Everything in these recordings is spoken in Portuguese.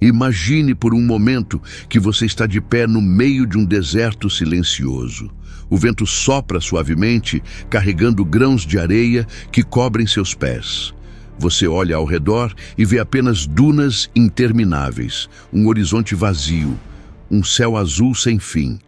Imagine por um momento que você está de pé no meio de um deserto silencioso. O vento sopra suavemente, carregando grãos de areia que cobrem seus pés. Você olha ao redor e vê apenas dunas intermináveis, um horizonte vazio, um céu azul sem fim.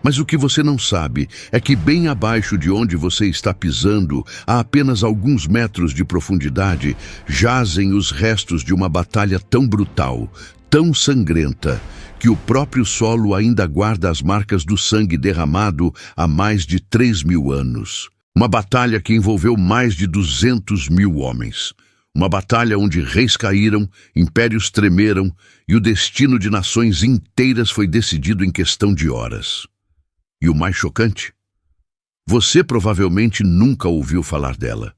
Mas o que você não sabe é que bem abaixo de onde você está pisando, a apenas alguns metros de profundidade, jazem os restos de uma batalha tão brutal, tão sangrenta, que o próprio solo ainda guarda as marcas do sangue derramado há mais de 3.000 anos. Uma batalha que envolveu mais de 200.000 homens. Uma batalha onde reis caíram, impérios tremeram e o destino de nações inteiras foi decidido em questão de horas. E o mais chocante? Você provavelmente nunca ouviu falar dela.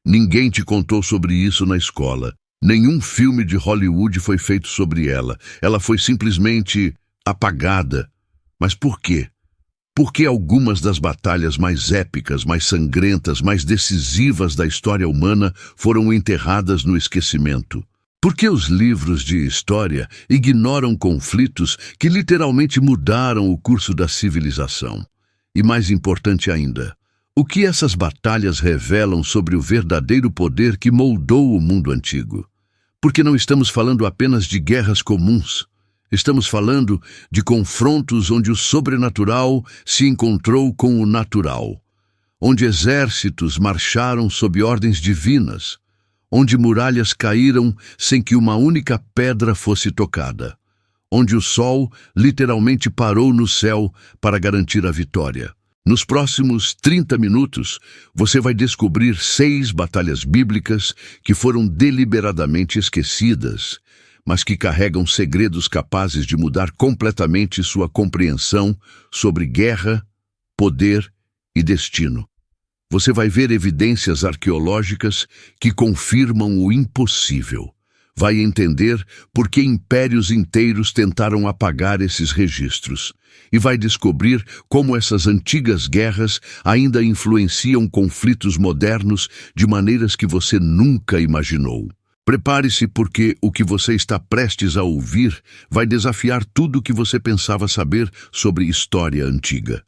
Ninguém te contou sobre isso na escola. Nenhum filme de Hollywood foi feito sobre ela. Ela foi simplesmente apagada. Mas por quê? Por que algumas das batalhas mais épicas, mais sangrentas, mais decisivas da história humana foram enterradas no esquecimento? Por que os livros de história ignoram conflitos que literalmente mudaram o curso da civilização? E mais importante ainda, o que essas batalhas revelam sobre o verdadeiro poder que moldou o mundo antigo? Porque não estamos falando apenas de guerras comuns. Estamos falando de confrontos onde o sobrenatural se encontrou com o natural, onde exércitos marcharam sob ordens divinas, onde muralhas caíram sem que uma única pedra fosse tocada, onde o sol literalmente parou no céu para garantir a vitória. Nos próximos 30 minutos, você vai descobrir 6 batalhas bíblicas que foram deliberadamente esquecidas, mas que carregam segredos capazes de mudar completamente sua compreensão sobre guerra, poder e destino. Você vai ver evidências arqueológicas que confirmam o impossível. Vai entender por que impérios inteiros tentaram apagar esses registros. E vai descobrir como essas antigas guerras ainda influenciam conflitos modernos de maneiras que você nunca imaginou. Prepare-se porque o que você está prestes a ouvir vai desafiar tudo o que você pensava saber sobre história antiga.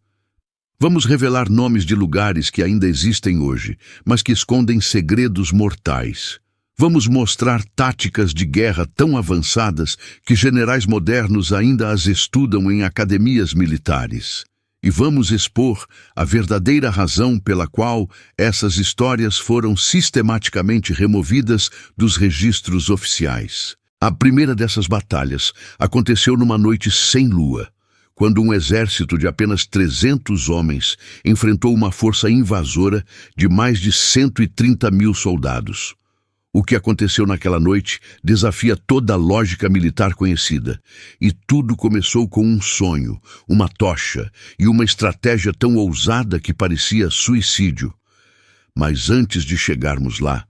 Vamos revelar nomes de lugares que ainda existem hoje, mas que escondem segredos mortais. Vamos mostrar táticas de guerra tão avançadas que generais modernos ainda as estudam em academias militares. E vamos expor a verdadeira razão pela qual essas histórias foram sistematicamente removidas dos registros oficiais. A primeira dessas batalhas aconteceu numa noite sem lua, quando um exército de apenas 300 homens enfrentou uma força invasora de mais de 130.000 soldados. O que aconteceu naquela noite desafia toda a lógica militar conhecida. E tudo começou com um sonho, uma tocha e uma estratégia tão ousada que parecia suicídio. Mas antes de chegarmos lá,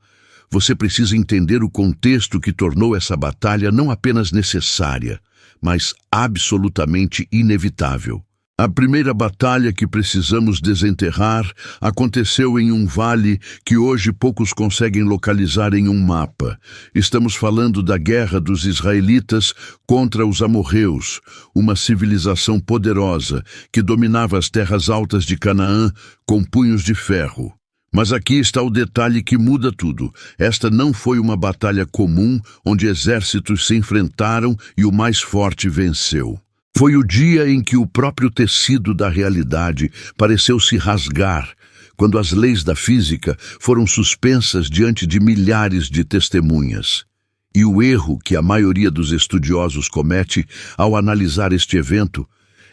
você precisa entender o contexto que tornou essa batalha não apenas necessária, mas absolutamente inevitável. A primeira batalha que precisamos desenterrar aconteceu em um vale que hoje poucos conseguem localizar em um mapa. Estamos falando da guerra dos israelitas contra os amorreus, uma civilização poderosa que dominava as terras altas de Canaã com punhos de ferro. Mas aqui está o detalhe que muda tudo. Esta não foi uma batalha comum onde exércitos se enfrentaram e o mais forte venceu. Foi o dia em que o próprio tecido da realidade pareceu se rasgar, quando as leis da física foram suspensas diante de milhares de testemunhas. E o erro que a maioria dos estudiosos comete ao analisar este evento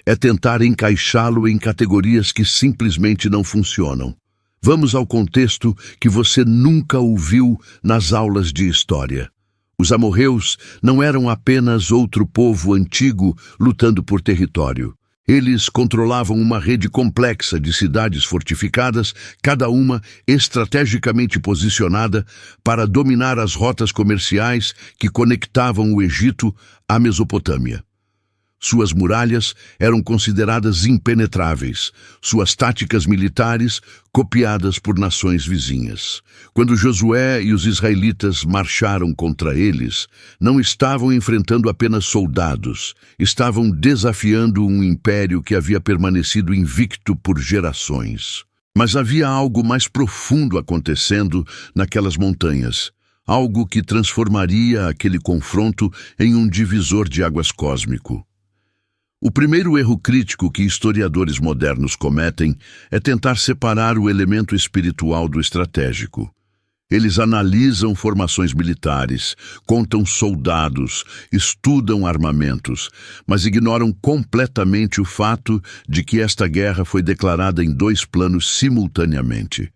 é tentar encaixá-lo em categorias que simplesmente não funcionam. Vamos ao contexto que você nunca ouviu nas aulas de história. Os amorreus não eram apenas outro povo antigo lutando por território. Eles controlavam uma rede complexa de cidades fortificadas, cada uma estrategicamente posicionada para dominar as rotas comerciais que conectavam o Egito à Mesopotâmia. Suas muralhas eram consideradas impenetráveis, suas táticas militares copiadas por nações vizinhas. Quando Josué e os israelitas marcharam contra eles, não estavam enfrentando apenas soldados, estavam desafiando um império que havia permanecido invicto por gerações. Mas havia algo mais profundo acontecendo naquelas montanhas, algo que transformaria aquele confronto em um divisor de águas cósmico. O primeiro erro crítico que historiadores modernos cometem é tentar separar o elemento espiritual do estratégico. Eles analisam formações militares, contam soldados, estudam armamentos, mas ignoram completamente o fato de que esta guerra foi declarada em dois planos simultaneamente.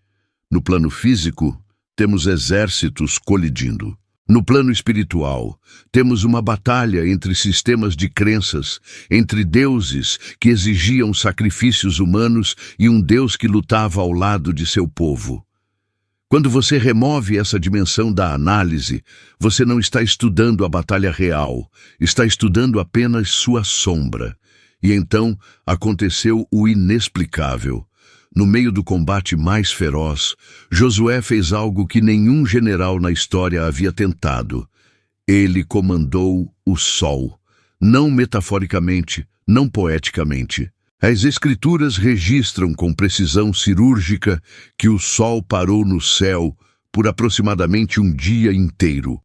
No plano físico, temos exércitos colidindo. No plano espiritual, temos uma batalha entre sistemas de crenças, entre deuses que exigiam sacrifícios humanos e um Deus que lutava ao lado de seu povo. Quando você remove essa dimensão da análise, você não está estudando a batalha real, está estudando apenas sua sombra. E então aconteceu o inexplicável. No meio do combate mais feroz, Josué fez algo que nenhum general na história havia tentado. Ele comandou o sol, não metaforicamente, não poeticamente. As escrituras registram com precisão cirúrgica que o sol parou no céu por aproximadamente um dia inteiro.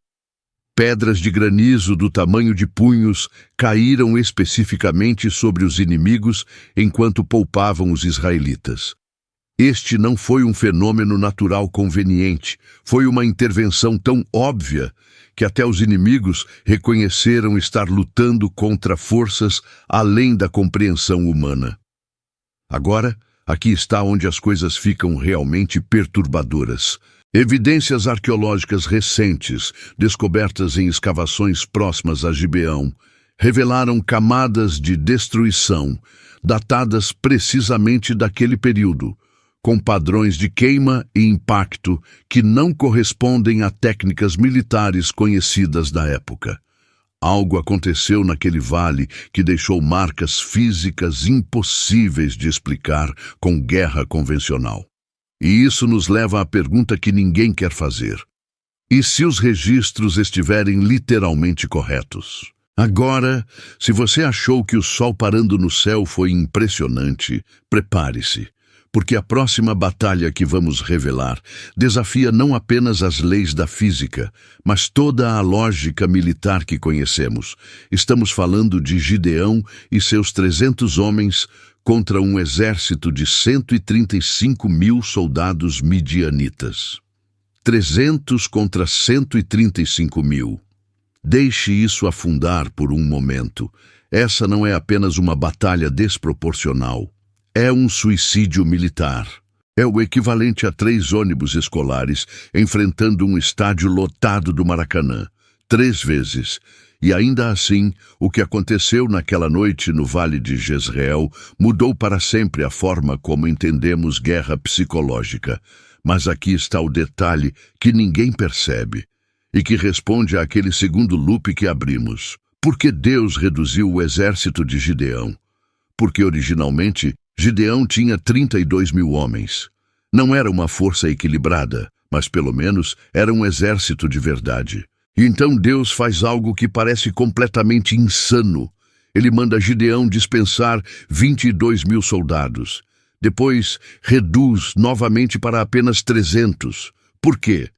Pedras de granizo do tamanho de punhos caíram especificamente sobre os inimigos enquanto poupavam os israelitas. Este não foi um fenômeno natural conveniente, foi uma intervenção tão óbvia que até os inimigos reconheceram estar lutando contra forças além da compreensão humana. Agora, aqui está onde as coisas ficam realmente perturbadoras. Evidências arqueológicas recentes, descobertas em escavações próximas a Gibeão, revelaram camadas de destruição, datadas precisamente daquele período, com padrões de queima e impacto que não correspondem a técnicas militares conhecidas da época. Algo aconteceu naquele vale que deixou marcas físicas impossíveis de explicar com guerra convencional. E isso nos leva à pergunta que ninguém quer fazer. E se os registros estiverem literalmente corretos? Agora, se você achou que o sol parando no céu foi impressionante, prepare-se. Porque a próxima batalha que vamos revelar desafia não apenas as leis da física, mas toda a lógica militar que conhecemos. Estamos falando de Gideão e seus 300 homens contra um exército de 135 mil soldados midianitas. 300 contra 135 mil. Deixe isso afundar por um momento. Essa não é apenas uma batalha desproporcional. É um suicídio militar. É o equivalente a 3 ônibus escolares enfrentando um estádio lotado do Maracanã, 3 vezes. E ainda assim, o que aconteceu naquela noite no Vale de Jezreel mudou para sempre a forma como entendemos guerra psicológica. Mas aqui está o detalhe que ninguém percebe e que responde àquele segundo loop que abrimos. Por que Deus reduziu o exército de Gideão? Porque originalmente Gideão tinha 32 mil homens. Não era uma força equilibrada, mas pelo menos era um exército de verdade. E então Deus faz algo que parece completamente insano. Ele manda Gideão dispensar 22 mil soldados. Depois reduz novamente para apenas 300. Por quê?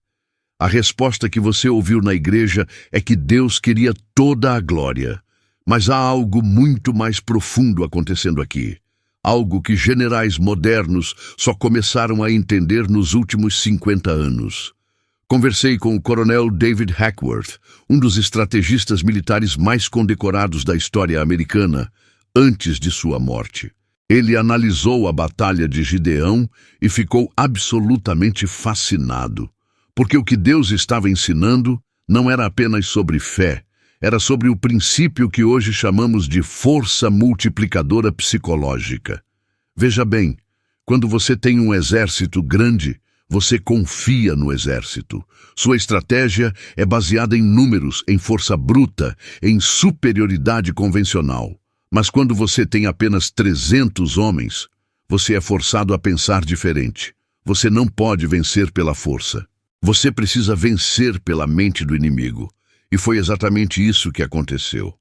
A resposta que você ouviu na igreja é que Deus queria toda a glória. Mas há algo muito mais profundo acontecendo aqui. Algo que generais modernos só começaram a entender nos últimos 50 anos. Conversei com o coronel David Hackworth, um dos estrategistas militares mais condecorados da história americana, antes de sua morte. Ele analisou a batalha de Gideão e ficou absolutamente fascinado, porque o que Deus estava ensinando não era apenas sobre fé, era sobre o princípio que hoje chamamos de força multiplicadora psicológica. Veja bem, quando você tem um exército grande, você confia no exército. Sua estratégia é baseada em números, em força bruta, em superioridade convencional. Mas quando você tem apenas 300 homens, você é forçado a pensar diferente. Você não pode vencer pela força. Você precisa vencer pela mente do inimigo. E foi exatamente isso que aconteceu.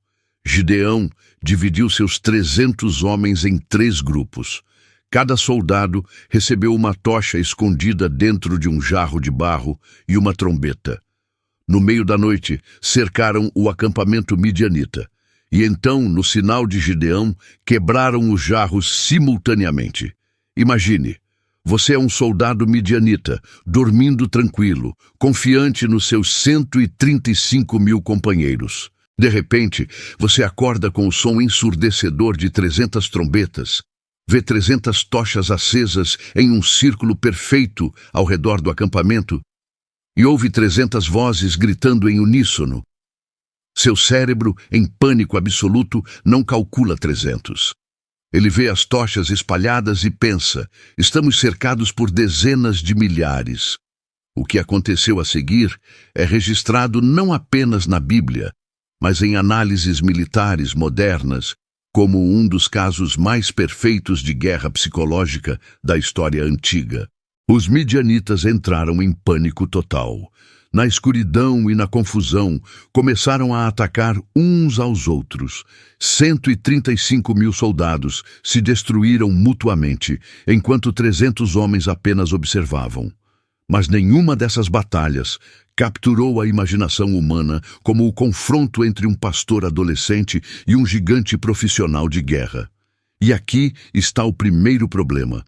Gideão dividiu seus 300 homens em 3 grupos. Cada soldado recebeu uma tocha escondida dentro de um jarro de barro e uma trombeta. No meio da noite, cercaram o acampamento midianita. E então, no sinal de Gideão, quebraram os jarros simultaneamente. Imagine, você é um soldado midianita, dormindo tranquilo, confiante nos seus 135 mil companheiros. De repente, você acorda com o som ensurdecedor de 300 trombetas, vê 300 tochas acesas em um círculo perfeito ao redor do acampamento e ouve 300 vozes gritando em uníssono. Seu cérebro, em pânico absoluto, não calcula 300. Ele vê as tochas espalhadas e pensa, estamos cercados por dezenas de milhares. O que aconteceu a seguir é registrado não apenas na Bíblia, mas em análises militares modernas, como um dos casos mais perfeitos de guerra psicológica da história antiga. Os midianitas entraram em pânico total. Na escuridão e na confusão, começaram a atacar uns aos outros. 135 mil soldados se destruíram mutuamente, enquanto 300 homens apenas observavam. Mas nenhuma dessas batalhas capturou a imaginação humana como o confronto entre um pastor adolescente e um gigante profissional de guerra. E aqui está o primeiro problema.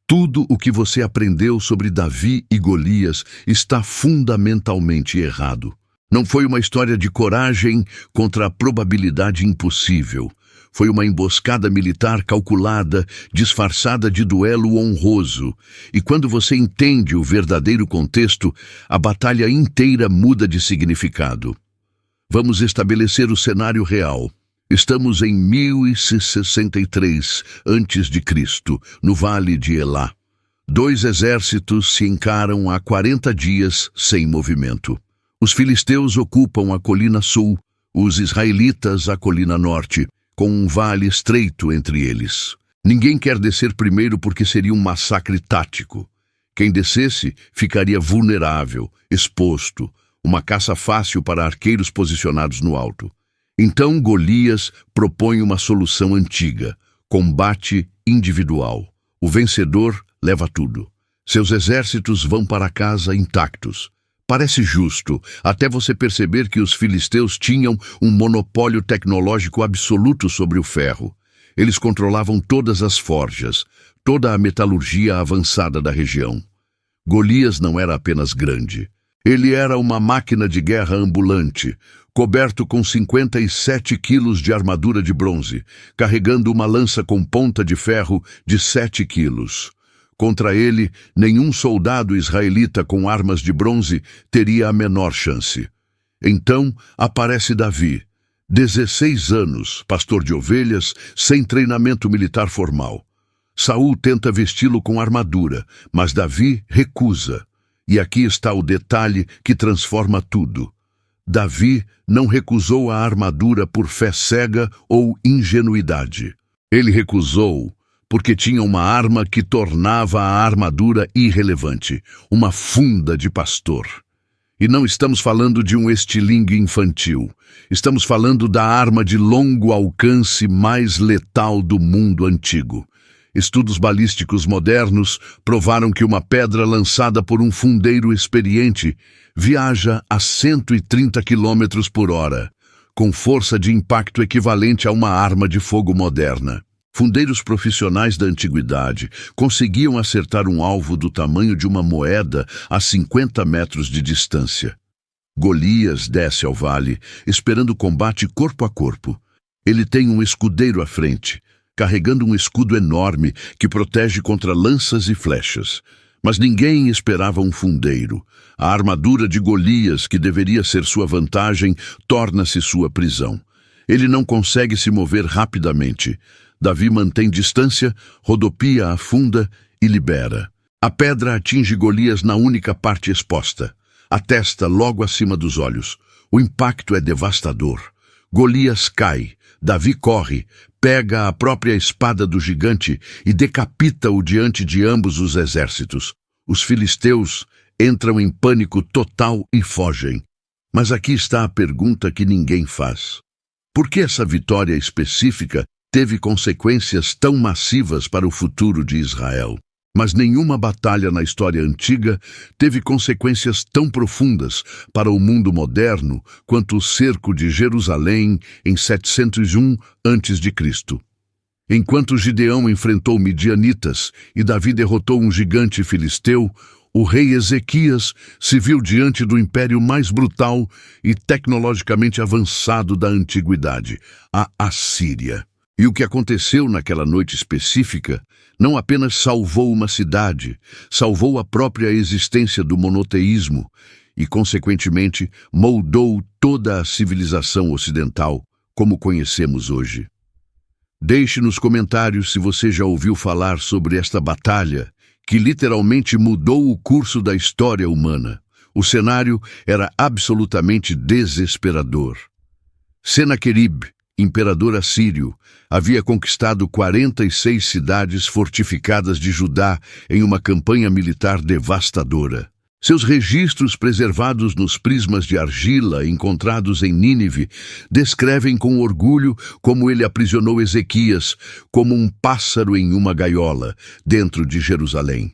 Tudo o que você aprendeu sobre Davi e Golias está fundamentalmente errado. Não foi uma história de coragem contra a probabilidade impossível. Foi uma emboscada militar calculada, disfarçada de duelo honroso. E quando você entende o verdadeiro contexto, a batalha inteira muda de significado. Vamos estabelecer o cenário real. Estamos em 1063 a.C., no Vale de Elá. 2 exércitos se encaram há 40 dias sem movimento. Os filisteus ocupam a colina sul, os israelitas a colina norte, com um vale estreito entre eles. Ninguém quer descer primeiro porque seria um massacre tático. Quem descesse ficaria vulnerável, exposto, uma caça fácil para arqueiros posicionados no alto. Então Golias propõe uma solução antiga, combate individual. O vencedor leva tudo. Seus exércitos vão para casa intactos. Parece justo, até você perceber que os filisteus tinham um monopólio tecnológico absoluto sobre o ferro. Eles controlavam todas as forjas, toda a metalurgia avançada da região. Golias não era apenas grande. Ele era uma máquina de guerra ambulante, coberto com 57 quilos de armadura de bronze, carregando uma lança com ponta de ferro de 7 quilos. Contra ele, nenhum soldado israelita com armas de bronze teria a menor chance. Então aparece Davi, 16 anos, pastor de ovelhas, sem treinamento militar formal. Saul tenta vesti-lo com armadura, mas Davi recusa. E aqui está o detalhe que transforma tudo. Davi não recusou a armadura por fé cega ou ingenuidade. Ele recusou porque tinha uma arma que tornava a armadura irrelevante, uma funda de pastor. E não estamos falando de um estilingue infantil. Estamos falando da arma de longo alcance mais letal do mundo antigo. Estudos balísticos modernos provaram que uma pedra lançada por um fundeiro experiente viaja a 130 km por hora, com força de impacto equivalente a uma arma de fogo moderna. Fundeiros profissionais da antiguidade conseguiam acertar um alvo do tamanho de uma moeda a 50 metros de distância. Golias desce ao vale, esperando combate corpo a corpo. Ele tem um escudeiro à frente, carregando um escudo enorme que protege contra lanças e flechas. Mas ninguém esperava um fundeiro. A armadura de Golias, que deveria ser sua vantagem, torna-se sua prisão. Ele não consegue se mover rapidamente. Davi mantém distância, rodopia a funda e libera. A pedra atinge Golias na única parte exposta, a testa logo acima dos olhos. O impacto é devastador. Golias cai, Davi corre, pega a própria espada do gigante e decapita-o diante de ambos os exércitos. Os filisteus entram em pânico total e fogem. Mas aqui está a pergunta que ninguém faz. Por que essa vitória específica teve consequências tão massivas para o futuro de Israel? Mas nenhuma batalha na história antiga teve consequências tão profundas para o mundo moderno quanto o cerco de Jerusalém em 701 a.C. Enquanto Gideão enfrentou midianitas e Davi derrotou um gigante filisteu, o rei Ezequias se viu diante do império mais brutal e tecnologicamente avançado da antiguidade, a Assíria. E o que aconteceu naquela noite específica não apenas salvou uma cidade, salvou a própria existência do monoteísmo e, consequentemente, moldou toda a civilização ocidental como conhecemos hoje. Deixe nos comentários se você já ouviu falar sobre esta batalha que literalmente mudou o curso da história humana. O cenário era absolutamente desesperador. Senaqueribe, imperador assírio, havia conquistado 46 cidades fortificadas de Judá em uma campanha militar devastadora. Seus registros preservados nos prismas de argila encontrados em Nínive descrevem com orgulho como ele aprisionou Ezequias como um pássaro em uma gaiola dentro de Jerusalém.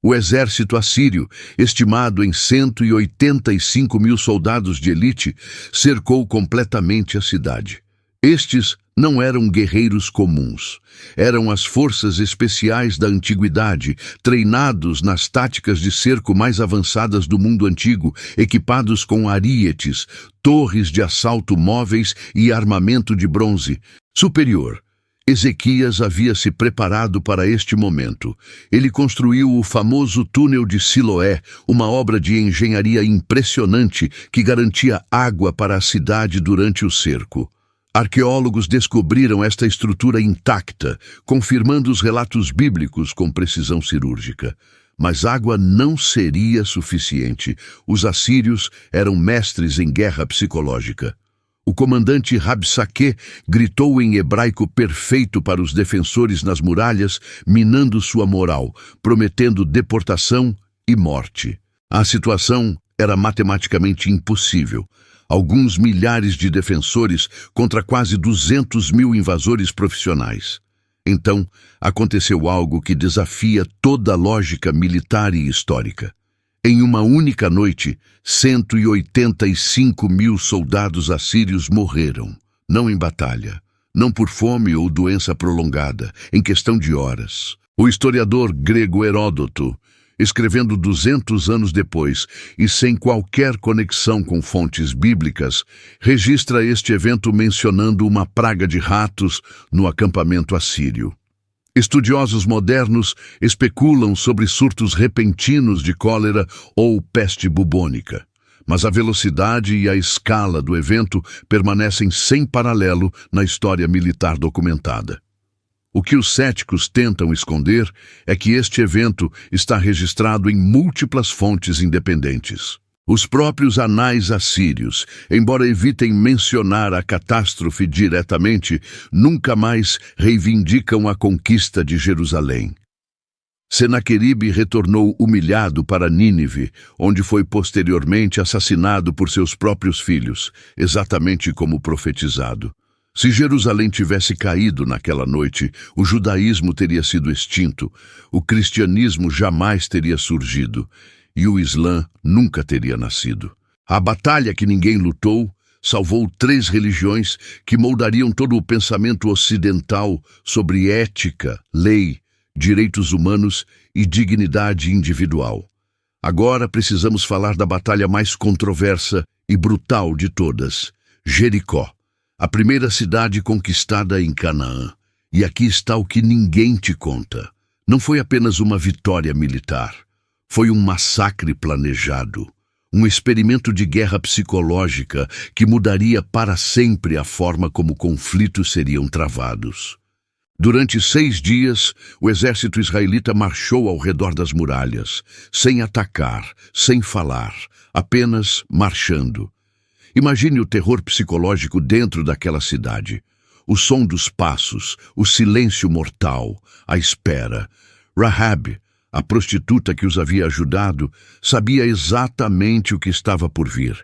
O exército assírio, estimado em 185 mil soldados de elite, cercou completamente a cidade. Estes não eram guerreiros comuns. Eram as forças especiais da antiguidade, treinados nas táticas de cerco mais avançadas do mundo antigo, equipados com arietes, torres de assalto móveis e armamento de bronze superior. Ezequias havia se preparado para este momento. Ele construiu o famoso túnel de Siloé, uma obra de engenharia impressionante que garantia água para a cidade durante o cerco. Arqueólogos descobriram esta estrutura intacta, confirmando os relatos bíblicos com precisão cirúrgica. Mas água não seria suficiente. Os assírios eram mestres em guerra psicológica. O comandante Rabsaque gritou em hebraico perfeito para os defensores nas muralhas, minando sua moral, prometendo deportação e morte. A situação era matematicamente impossível. Alguns milhares de defensores contra quase 200 mil invasores profissionais. Então, aconteceu algo que desafia toda a lógica militar e histórica. Em uma única noite, 185 mil soldados assírios morreram, não em batalha, não por fome ou doença prolongada, em questão de horas. O historiador grego Heródoto, escrevendo 200 anos depois e sem qualquer conexão com fontes bíblicas, registra este evento mencionando uma praga de ratos no acampamento assírio. Estudiosos modernos especulam sobre surtos repentinos de cólera ou peste bubônica, mas a velocidade e a escala do evento permanecem sem paralelo na história militar documentada. O que os céticos tentam esconder é que este evento está registrado em múltiplas fontes independentes. Os próprios anais assírios, embora evitem mencionar a catástrofe diretamente, nunca mais reivindicam a conquista de Jerusalém. Senaqueribe retornou humilhado para Nínive, onde foi posteriormente assassinado por seus próprios filhos, exatamente como profetizado. Se Jerusalém tivesse caído naquela noite, o judaísmo teria sido extinto, o cristianismo jamais teria surgido e o Islã nunca teria nascido. A batalha que ninguém lutou salvou 3 religiões que moldariam todo o pensamento ocidental sobre ética, lei, direitos humanos e dignidade individual. Agora precisamos falar da batalha mais controversa e brutal de todas, Jericó. A primeira cidade conquistada em Canaã. E aqui está o que ninguém te conta. Não foi apenas uma vitória militar. Foi um massacre planejado. Um experimento de guerra psicológica que mudaria para sempre a forma como conflitos seriam travados. Durante 6 dias, o exército israelita marchou ao redor das muralhas, sem atacar, sem falar, apenas marchando. Imagine o terror psicológico dentro daquela cidade. O som dos passos, o silêncio mortal, a espera. Rahab, a prostituta que os havia ajudado, sabia exatamente o que estava por vir.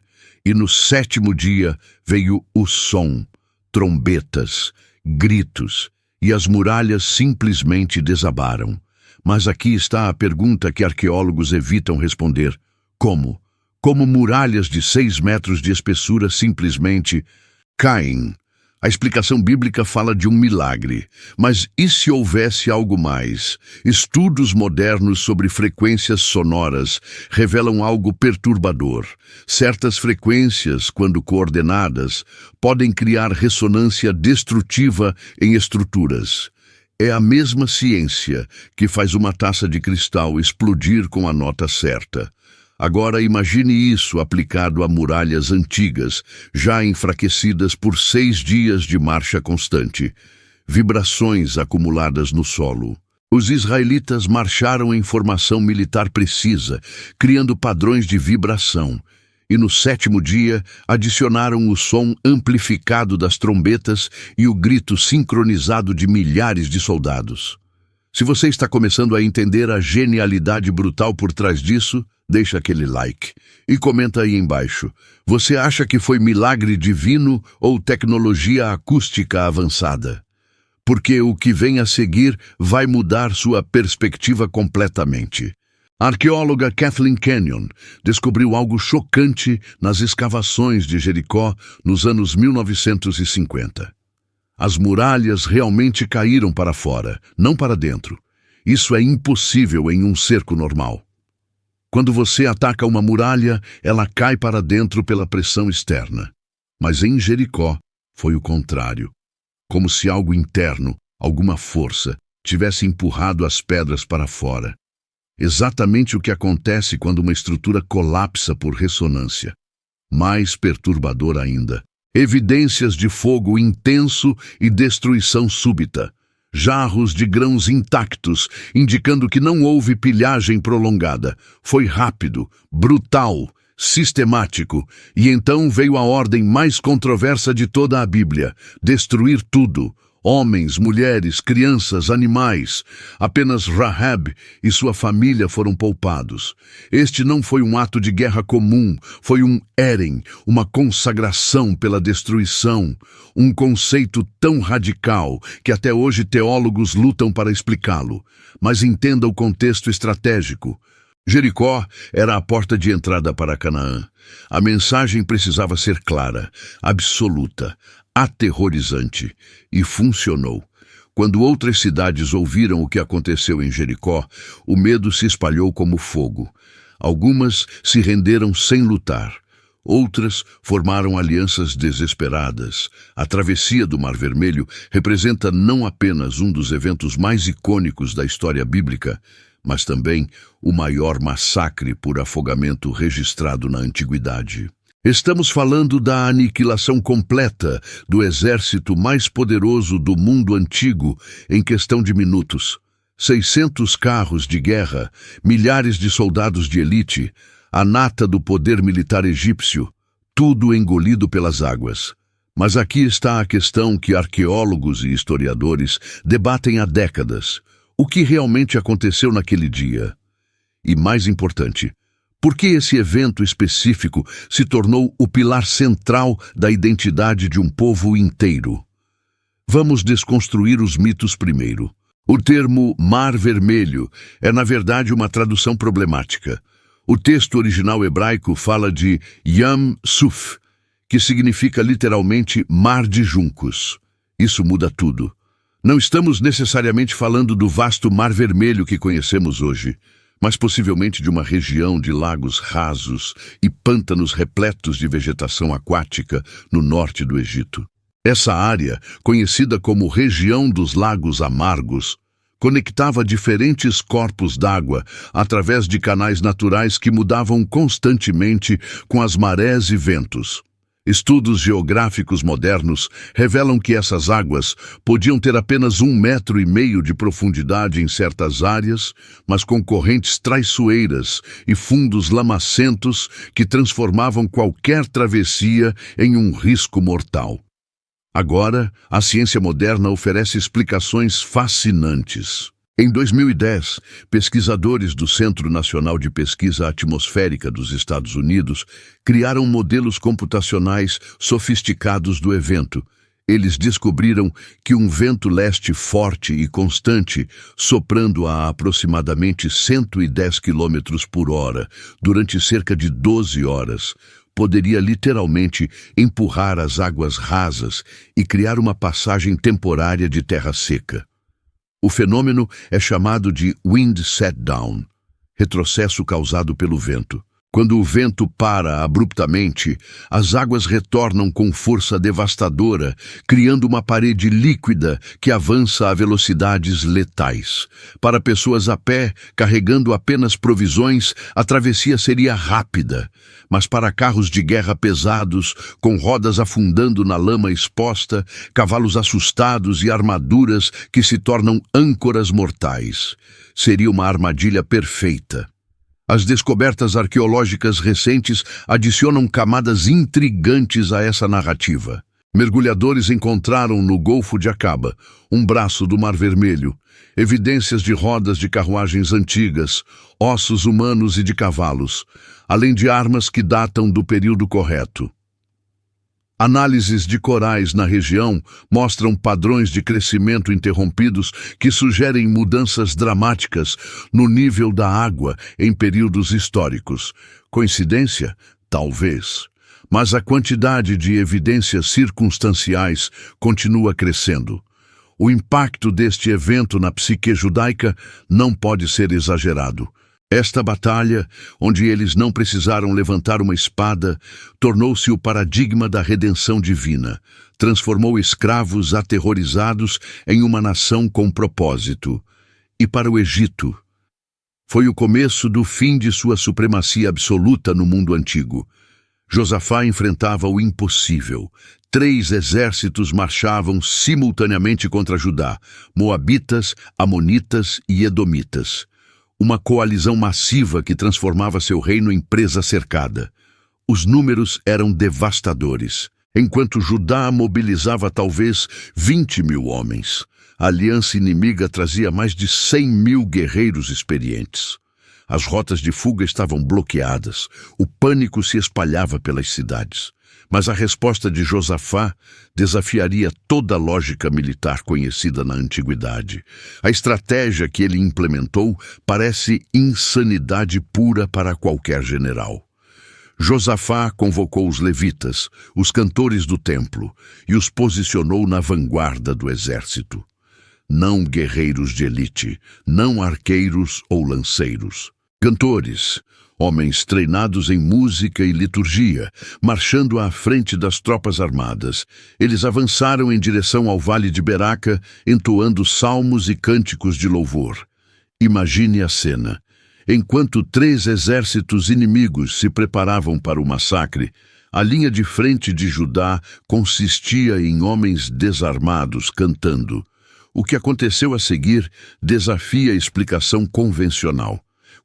E no 7º dia veio o som, trombetas, gritos, e as muralhas simplesmente desabaram. Mas aqui está a pergunta que arqueólogos evitam responder. Como? Como muralhas de 6 metros de espessura simplesmente caem? A explicação bíblica fala de um milagre, mas e se houvesse algo mais? Estudos modernos sobre frequências sonoras revelam algo perturbador. Certas frequências, quando coordenadas, podem criar ressonância destrutiva em estruturas. É a mesma ciência que faz uma taça de cristal explodir com a nota certa. Agora imagine isso aplicado a muralhas antigas, já enfraquecidas por 6 dias de marcha constante. Vibrações acumuladas no solo. Os israelitas marcharam em formação militar precisa, criando padrões de vibração. E no 7º dia, adicionaram o som amplificado das trombetas e o grito sincronizado de milhares de soldados. Se você está começando a entender a genialidade brutal por trás disso, deixa aquele like e comenta aí embaixo. Você acha que foi milagre divino ou tecnologia acústica avançada? Porque o que vem a seguir vai mudar sua perspectiva completamente. A arqueóloga Kathleen Kenyon descobriu algo chocante nas escavações de Jericó nos anos 1950. As muralhas realmente caíram para fora, não para dentro. Isso é impossível em um cerco normal. Quando você ataca uma muralha, ela cai para dentro pela pressão externa. Mas em Jericó foi o contrário. Como se algo interno, alguma força, tivesse empurrado as pedras para fora. Exatamente o que acontece quando uma estrutura colapsa por ressonância. Mais perturbador ainda. Evidências de fogo intenso e destruição súbita. Jarros de grãos intactos, indicando que não houve pilhagem prolongada. Foi rápido, brutal, sistemático. E então veio a ordem mais controversa de toda a Bíblia: destruir tudo. Homens, mulheres, crianças, animais. Apenas Rahab e sua família foram poupados. Este não foi um ato de guerra comum, foi um Eren, uma consagração pela destruição, um conceito tão radical que até hoje teólogos lutam para explicá-lo. Mas entenda o contexto estratégico. Jericó era a porta de entrada para Canaã. A mensagem precisava ser clara, absoluta, aterrorizante, e funcionou. Quando outras cidades ouviram o que aconteceu em Jericó, o medo se espalhou como fogo. Algumas se renderam sem lutar. Outras formaram alianças desesperadas. A travessia do Mar Vermelho representa não apenas um dos eventos mais icônicos da história bíblica, mas também o maior massacre por afogamento registrado na antiguidade. Estamos falando da aniquilação completa do exército mais poderoso do mundo antigo em questão de minutos. 600 carros de guerra, milhares de soldados de elite, a nata do poder militar egípcio, tudo engolido pelas águas. Mas aqui está a questão que arqueólogos e historiadores debatem há décadas. O que realmente aconteceu naquele dia? E mais importante, por que esse evento específico se tornou o pilar central da identidade de um povo inteiro? Vamos desconstruir os mitos primeiro. O termo Mar Vermelho é, na verdade, uma tradução problemática. O texto original hebraico fala de Yam Suf, que significa literalmente Mar de Juncos. Isso muda tudo. Não estamos necessariamente falando do vasto Mar Vermelho que conhecemos hoje, mas possivelmente de uma região de lagos rasos e pântanos repletos de vegetação aquática no norte do Egito. Essa área, conhecida como região dos Lagos Amargos, conectava diferentes corpos d'água através de canais naturais que mudavam constantemente com as marés e ventos. Estudos geográficos modernos revelam que essas águas podiam ter apenas 1,5 metros de profundidade em certas áreas, mas com correntes traiçoeiras e fundos lamacentos que transformavam qualquer travessia em um risco mortal. Agora, a ciência moderna oferece explicações fascinantes. Em 2010, pesquisadores do Centro Nacional de Pesquisa Atmosférica dos Estados Unidos criaram modelos computacionais sofisticados do evento. Eles descobriram que um vento leste forte e constante, soprando a aproximadamente 110 km por hora durante cerca de 12 horas, poderia literalmente empurrar as águas rasas e criar uma passagem temporária de terra seca. O fenômeno é chamado de wind set-down, retrocesso causado pelo vento. Quando o vento para abruptamente, as águas retornam com força devastadora, criando uma parede líquida que avança a velocidades letais. Para pessoas a pé, carregando apenas provisões, a travessia seria rápida. Mas para carros de guerra pesados, com rodas afundando na lama exposta, cavalos assustados e armaduras que se tornam âncoras mortais, seria uma armadilha perfeita. As descobertas arqueológicas recentes adicionam camadas intrigantes a essa narrativa. Mergulhadores encontraram no Golfo de Aqaba, um braço do Mar Vermelho, evidências de rodas de carruagens antigas, ossos humanos e de cavalos, além de armas que datam do período correto. Análises de corais na região mostram padrões de crescimento interrompidos que sugerem mudanças dramáticas no nível da água em períodos históricos. Coincidência? Talvez. Mas a quantidade de evidências circunstanciais continua crescendo. O impacto deste evento na psique judaica não pode ser exagerado. Esta batalha, onde eles não precisaram levantar uma espada, tornou-se o paradigma da redenção divina, transformou escravos aterrorizados em uma nação com propósito. E para o Egito, foi o começo do fim de sua supremacia absoluta no mundo antigo. Josafá enfrentava o impossível. 3 exércitos marchavam simultaneamente contra Judá: Moabitas, Amonitas e Edomitas. Uma coalizão massiva que transformava seu reino em presa cercada. Os números eram devastadores. Enquanto Judá mobilizava talvez 20.000 homens, a aliança inimiga trazia mais de 100.000 guerreiros experientes. As rotas de fuga estavam bloqueadas, o pânico se espalhava pelas cidades. Mas a resposta de Josafá desafiaria toda a lógica militar conhecida na antiguidade. A estratégia que ele implementou parece insanidade pura para qualquer general. Josafá convocou os levitas, os cantores do templo, e os posicionou na vanguarda do exército. Não guerreiros de elite, não arqueiros ou lanceiros. Cantores, homens treinados em música e liturgia, marchando à frente das tropas armadas. Eles avançaram em direção ao Vale de Beraca, entoando salmos e cânticos de louvor. Imagine a cena. Enquanto 3 exércitos inimigos se preparavam para o massacre, a linha de frente de Judá consistia em homens desarmados cantando. O que aconteceu a seguir desafia a explicação convencional.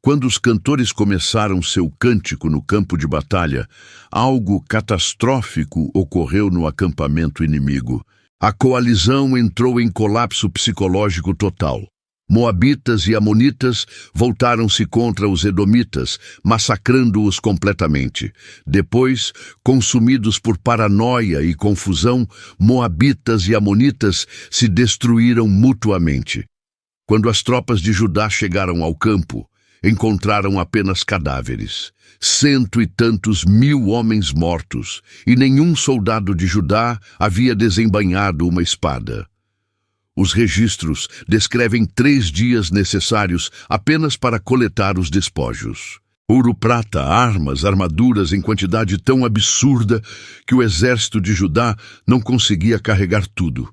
Quando os cantores começaram seu cântico no campo de batalha, algo catastrófico ocorreu no acampamento inimigo. A coalizão entrou em colapso psicológico total. Moabitas e Amonitas voltaram-se contra os Edomitas, massacrando-os completamente. Depois, consumidos por paranoia e confusão, Moabitas e Amonitas se destruíram mutuamente. Quando as tropas de Judá chegaram ao campo, encontraram apenas cadáveres, 100 e tantos mil homens mortos, e nenhum soldado de Judá havia desembainhado uma espada. Os registros descrevem 3 dias necessários apenas para coletar os despojos. Ouro, prata, armas, armaduras em quantidade tão absurda que o exército de Judá não conseguia carregar tudo.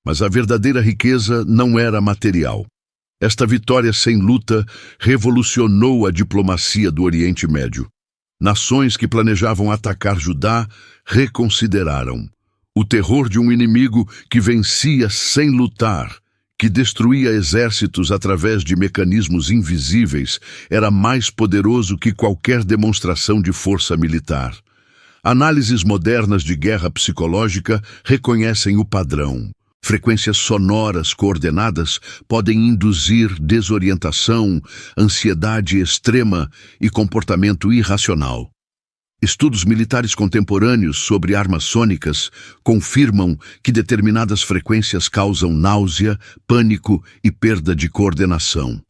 Mas a verdadeira riqueza não era material. Esta vitória sem luta revolucionou a diplomacia do Oriente Médio. Nações que planejavam atacar Judá reconsideraram. O terror de um inimigo que vencia sem lutar, que destruía exércitos através de mecanismos invisíveis, era mais poderoso que qualquer demonstração de força militar. Análises modernas de guerra psicológica reconhecem o padrão. Frequências sonoras coordenadas podem induzir desorientação, ansiedade extrema e comportamento irracional. Estudos militares contemporâneos sobre armas sônicas confirmam que determinadas frequências causam náusea, pânico e perda de coordenação.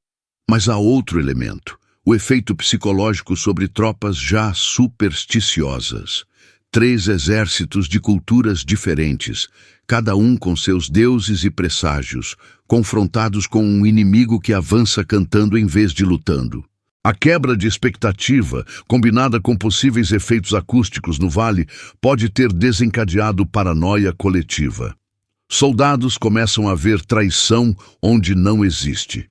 Mas há outro elemento: o efeito psicológico sobre tropas já supersticiosas. 3 exércitos de culturas diferentes, cada um com seus deuses e presságios, confrontados com um inimigo que avança cantando em vez de lutando. A quebra de expectativa, combinada com possíveis efeitos acústicos no vale, pode ter desencadeado paranoia coletiva. Soldados começam a ver traição onde não existe.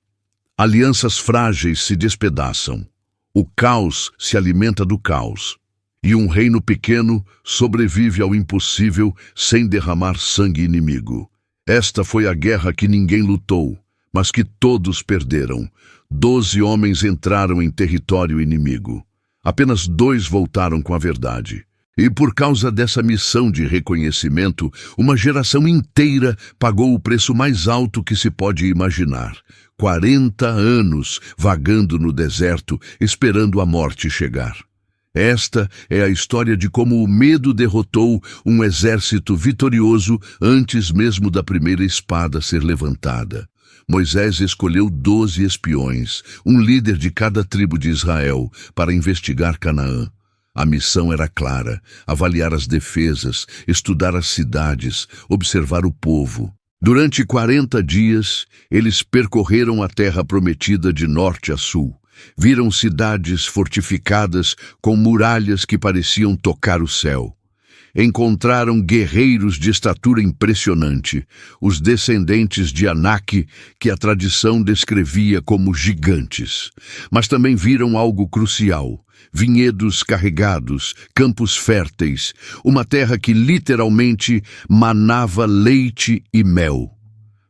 Alianças frágeis se despedaçam. O caos se alimenta do caos. E um reino pequeno sobrevive ao impossível sem derramar sangue inimigo. Esta foi a guerra que ninguém lutou, mas que todos perderam. 12 homens entraram em território inimigo. Apenas 2 voltaram com a verdade. E por causa dessa missão de reconhecimento, uma geração inteira pagou o preço mais alto que se pode imaginar. 40 anos vagando no deserto, esperando a morte chegar. Esta é a história de como o medo derrotou um exército vitorioso antes mesmo da primeira espada ser levantada. Moisés escolheu 12 espiões, um líder de cada tribo de Israel, para investigar Canaã. A missão era clara: avaliar as defesas, estudar as cidades, observar o povo. Durante 40 dias, eles percorreram a terra prometida de norte a sul. Viram cidades fortificadas com muralhas que pareciam tocar o céu. Encontraram guerreiros de estatura impressionante, os descendentes de Anak, que a tradição descrevia como gigantes. Mas também viram algo crucial: vinhedos carregados, campos férteis, uma terra que literalmente manava leite e mel.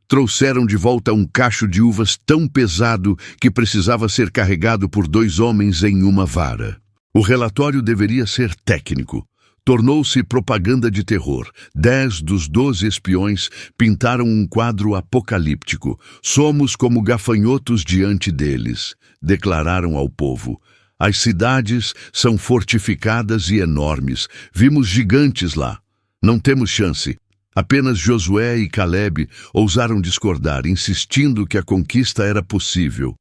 Trouxeram de volta um cacho de uvas tão pesado que precisava ser carregado por 2 homens em uma vara. O relatório deveria ser técnico. Tornou-se propaganda de terror. 10 dos 12 espiões pintaram um quadro apocalíptico. Somos como gafanhotos diante deles, declararam ao povo. As cidades são fortificadas e enormes. Vimos gigantes lá. Não temos chance. Apenas Josué e Caleb ousaram discordar, insistindo que a conquista era possível,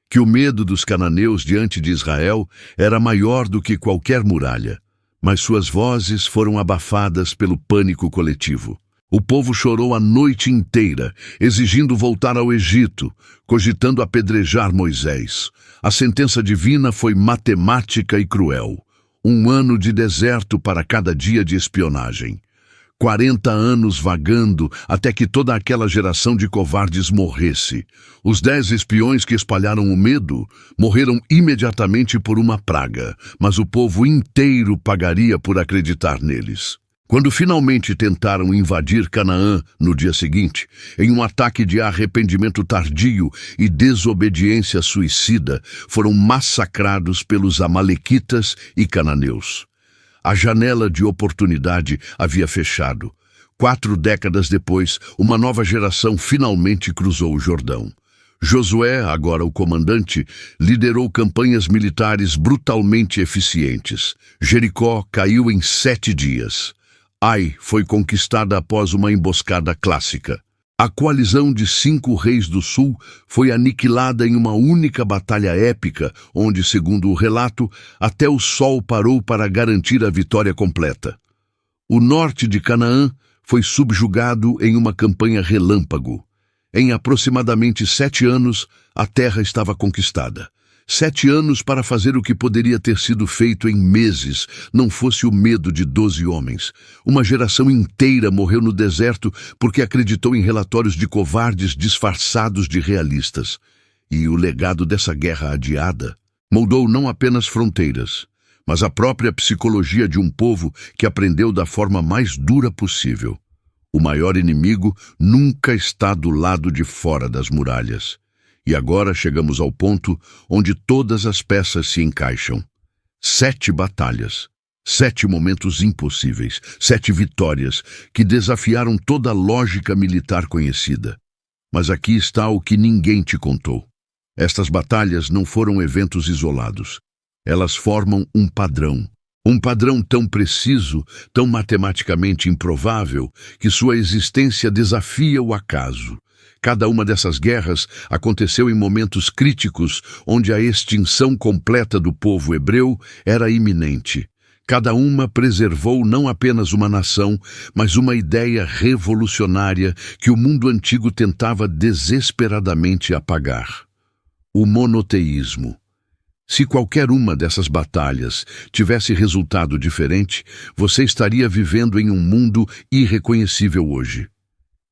que o medo dos cananeus diante de Israel era maior do que qualquer muralha. Mas suas vozes foram abafadas pelo pânico coletivo. O povo chorou a noite inteira, exigindo voltar ao Egito, cogitando apedrejar Moisés. A sentença divina foi matemática e cruel. 1 ano de deserto para cada dia de espionagem. 40 anos vagando até que toda aquela geração de covardes morresse. Os 10 espiões que espalharam o medo morreram imediatamente por uma praga, mas o povo inteiro pagaria por acreditar neles. Quando finalmente tentaram invadir Canaã no dia seguinte, em um ataque de arrependimento tardio e desobediência suicida, foram massacrados pelos amalequitas e cananeus. A janela de oportunidade havia fechado. 4 décadas depois, uma nova geração finalmente cruzou o Jordão. Josué, agora o comandante, liderou campanhas militares brutalmente eficientes. Jericó caiu em 7 dias. Ai foi conquistada após uma emboscada clássica. A coalizão de 5 reis do sul foi aniquilada em uma única batalha épica, onde, segundo o relato, até o sol parou para garantir a vitória completa. O norte de Canaã foi subjugado em uma campanha relâmpago. Em aproximadamente 7 anos, a terra estava conquistada. 7 anos para fazer o que poderia ter sido feito em meses, não fosse o medo de 12 homens. Uma geração inteira morreu no deserto porque acreditou em relatórios de covardes disfarçados de realistas. E o legado dessa guerra adiada moldou não apenas fronteiras, mas a própria psicologia de um povo que aprendeu da forma mais dura possível. O maior inimigo nunca está do lado de fora das muralhas. E agora chegamos ao ponto onde todas as peças se encaixam. 7 batalhas, 7 momentos impossíveis, 7 vitórias que desafiaram toda a lógica militar conhecida. Mas aqui está o que ninguém te contou. Estas batalhas não foram eventos isolados. Elas formam um padrão. Um padrão tão preciso, tão matematicamente improvável, que sua existência desafia o acaso. Cada uma dessas guerras aconteceu em momentos críticos, onde a extinção completa do povo hebreu era iminente. Cada uma preservou não apenas uma nação, mas uma ideia revolucionária que o mundo antigo tentava desesperadamente apagar: o monoteísmo. Se qualquer uma dessas batalhas tivesse resultado diferente, você estaria vivendo em um mundo irreconhecível hoje.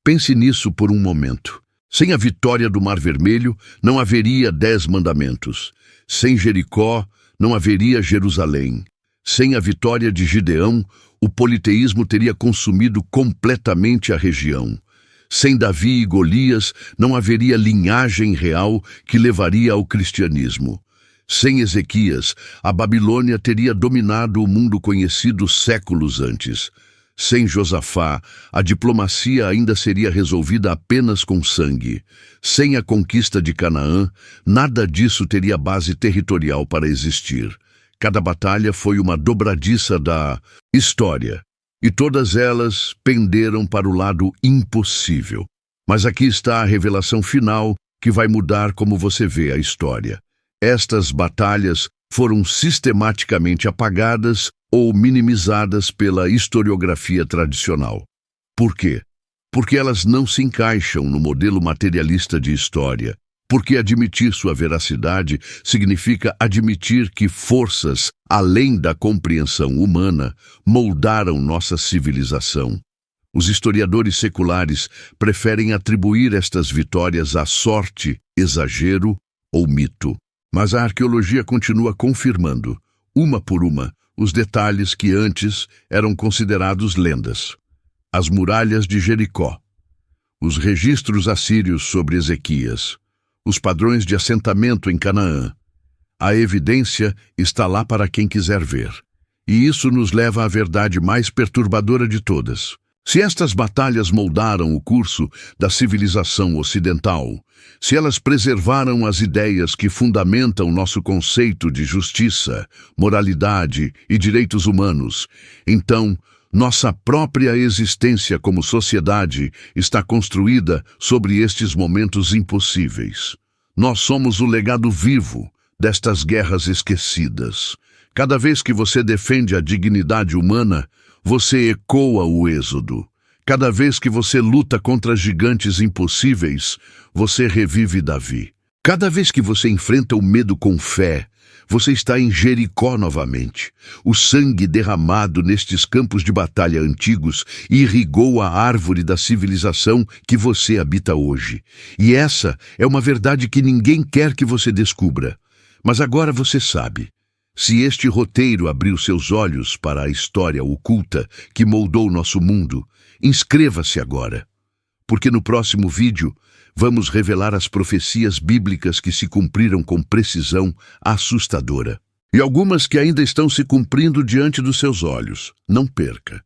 Pense nisso por um momento. Sem a vitória do Mar Vermelho, não haveria 10 mandamentos. Sem Jericó, não haveria Jerusalém. Sem a vitória de Gideão, o politeísmo teria consumido completamente a região. Sem Davi e Golias, não haveria linhagem real que levaria ao cristianismo. Sem Ezequias, a Babilônia teria dominado o mundo conhecido séculos antes. Sem Josafá, a diplomacia ainda seria resolvida apenas com sangue. Sem a conquista de Canaã, nada disso teria base territorial para existir. Cada batalha foi uma dobradiça da história, e todas elas penderam para o lado impossível. Mas aqui está a revelação final que vai mudar como você vê a história. Estas batalhas foram sistematicamente apagadas ou minimizadas pela historiografia tradicional. Por quê? Porque elas não se encaixam no modelo materialista de história. Porque admitir sua veracidade significa admitir que forças, além da compreensão humana, moldaram nossa civilização. Os historiadores seculares preferem atribuir estas vitórias à sorte, exagero ou mito. Mas a arqueologia continua confirmando, uma por uma, os detalhes que antes eram considerados lendas. As muralhas de Jericó, os registros assírios sobre Ezequias, os padrões de assentamento em Canaã. A evidência está lá para quem quiser ver. E isso nos leva à verdade mais perturbadora de todas. Se estas batalhas moldaram o curso da civilização ocidental, se elas preservaram as ideias que fundamentam nosso conceito de justiça, moralidade e direitos humanos, então nossa própria existência como sociedade está construída sobre estes momentos impossíveis. Nós somos o legado vivo destas guerras esquecidas. Cada vez que você defende a dignidade humana, você ecoa o Êxodo. Cada vez que você luta contra gigantes impossíveis, você revive Davi. Cada vez que você enfrenta o medo com fé, você está em Jericó novamente. O sangue derramado nestes campos de batalha antigos irrigou a árvore da civilização que você habita hoje. E essa é uma verdade que ninguém quer que você descubra. Mas agora você sabe. Se este roteiro abriu seus olhos para a história oculta que moldou nosso mundo, inscreva-se agora. Porque no próximo vídeo vamos revelar as profecias bíblicas que se cumpriram com precisão assustadora. E algumas que ainda estão se cumprindo diante dos seus olhos. Não perca!